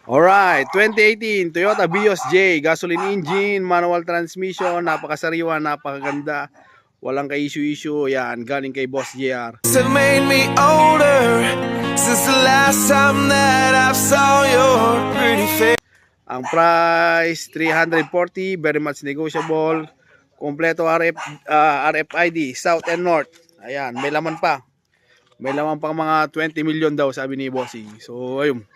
Alright, 2018 Toyota Vios J, gasoline engine, manual transmission, napakasariwa, napakaganda. Walang ka-issue-issue. Yan, galing kay Boss JR. Have made me older since the last time that I saw your pretty face. Ang price 340, very much negotiable. Kompleto RFID, South and North. Ayan, may laman pa. May laman pang mga 20 million daw, sabi ni Bossing. So, ayun.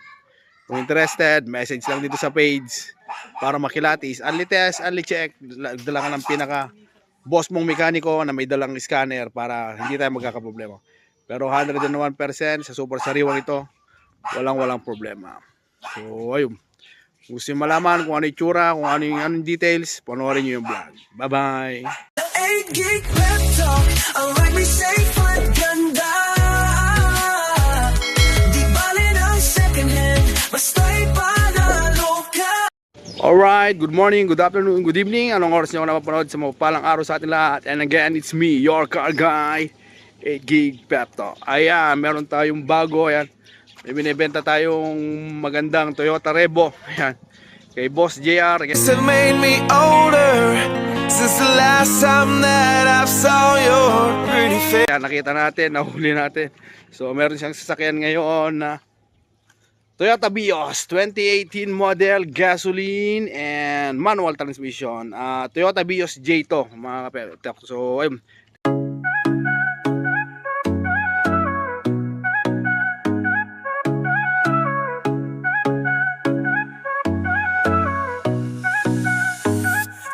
Kung interested, message lang dito sa page para makilatis. Unli test, unli check. Dala ka ng pinaka boss mong mekaniko na may dalang scanner para hindi tayo magkakaproblema. Pero 101% sa super sariwang ito, walang problema. So, ayun. Kung gusto nyo malaman kung ano yung tsura, kung ano yung details, panoorin nyo yung vlog. Bye-bye! 8 gig pep talk, ang like me safe at ganda. Di bali ng second hand, basta'y panalo ka. Alright, good morning, good afternoon, good evening. Anong oras nyo ako napapanood sa mapalang araw sa atin lahat? And again, it's me, your car guy, 8 gig pep talk. Ayan, meron tayong bago. Ayan, may binibenta tayong magandang Toyota Revo. Ayan, kay Boss JR. Have made me older since the last time that I saw your pretty face. Ayan, nakita natin, nahuli natin. So meron siyang sasakyan ngayon na Toyota Vios 2018 model, gasoline and manual transmission. Toyota Vios J to, mga kapatid. So ayun.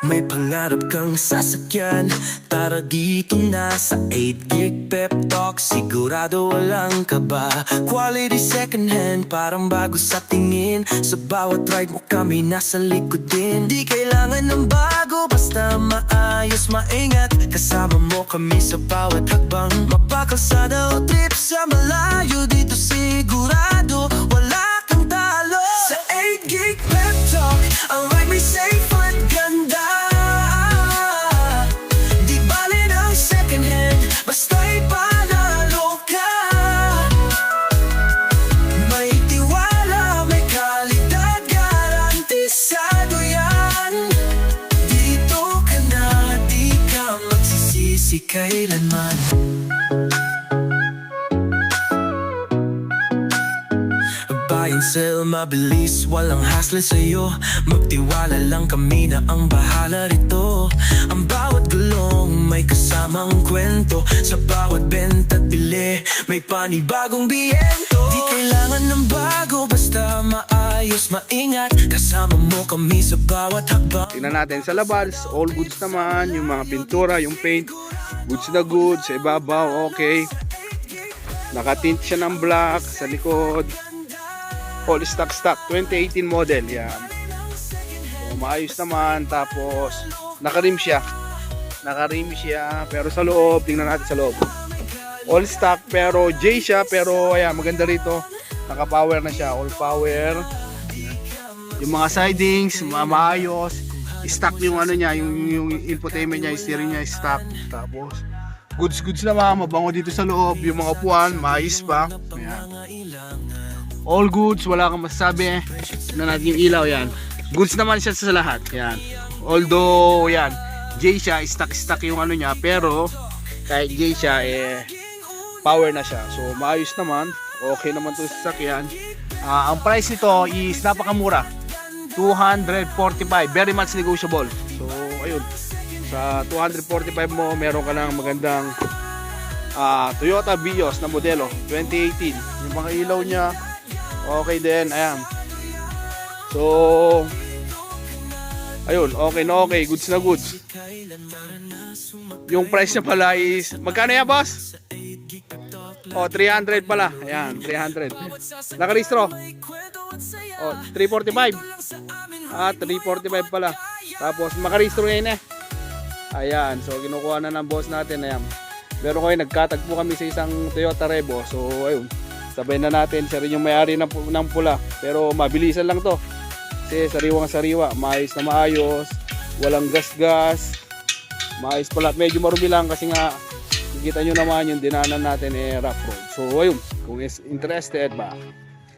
May pangarap kang sasakyan, tara dito na sa 8 gig pep talk. Sigurado walang kaba, quality second hand, parang bago sa tingin. Sa bawat ride mo kami nasa likod din. Di kailangan ng bago, basta maayos, maingat. Kasama mo kami sa bawat hakbang. Mapakalsada o trip sa malayo, dito sigurado wala kang talo. Sa 8 gig pep talk, ang ride may safe at ganda. Basta'y panalo ka. May tiwala, may kalidad, garantisado yan. Dito ka na, di ka magsisisi kailanman. Buy and sell, mabilis, walang hassle sa'yo. Magtiwala lang kami na ang bahala rito. Ang bawat gulong may kasamang kwento. Sa bawat benta at bili, may panibagong biyento. Di kailangan ng bago, basta maayos, maingat. Kasama mo kami sa bawat hakbang. Tingnan natin sa labas, all goods naman. Yung mga pintura, yung paint, goods na goods. Sa ibabaw, okay. Nakatint siya ng black sa likod. All stock 2018 model. Yan. So, maayos naman. Tapos naka-rim siya. Pero sa loob, tingnan natin sa loob. All stock pero J siya, pero ayan, maganda rito. Naka-power na siya, all power. Yung mga sidings, maayos. Stock yung ano niya, yung infotainment niya, yung steering niya, stock. Tapos goods naman, mabango dito sa loob. Yung mga upuan, maayos pa. Ayan. All goods, wala kang masasabi. Tignan natin yung ilaw, yan. Goods naman siya sa lahat, yan. Although, yan, J siya, stock yung ano niya. Pero, kahit J siya, power na siya. So, maayos naman. Okay naman ito sa sasakyan. Ang price nito is napakamura. 245, very much negotiable. So, ayun. Sa 245 mo, meron ka ng magandang Toyota Vios na modelo 2018. Yung mga ilaw niya okay din, ayan. So ayun, okay na okay, goods na goods. Yung price niya pala is magkano yan, boss? 300 pala. Ayan, 300. Nakarehistro. 345. 345 pala. Tapos makarehistro ngayon Ayan, so kinukuha na ng boss natin. Ayan. Pero kayo, nagkatagpo kami sa isang Toyota Revo. So ayun, sabay na natin. Siya rin yung may-ari ng pula. Pero mabilisan lang to. Kasi sariwang-sariwa. Maayos na maayos. Walang gas-gas. Maayos pala. Medyo marumi lang kasi nga kita nyo naman yung dinanan natin rough road. So ayun, kung is interested ba,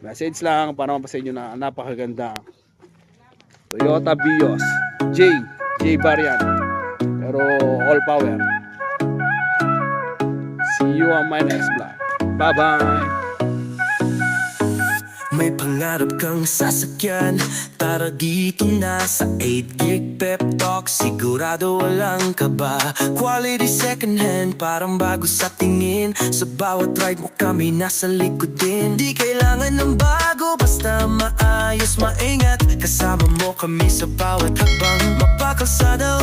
Message lang para mapasa inyo na napakaganda. Toyota Vios J variant, pero all power. See you on my next vlog. Bye bye. May pangarap kang sasakyan, tara dito na sa 8 Gig Pep Talk. Sigurado walang kaba, quality second hand, parang bago sa tingin. Sa bawat ride mo kami nasa likod din. Di kailangan ng bago, basta maayos, maingat. Kasama mo kami sa bawat hakbang, mapakalsada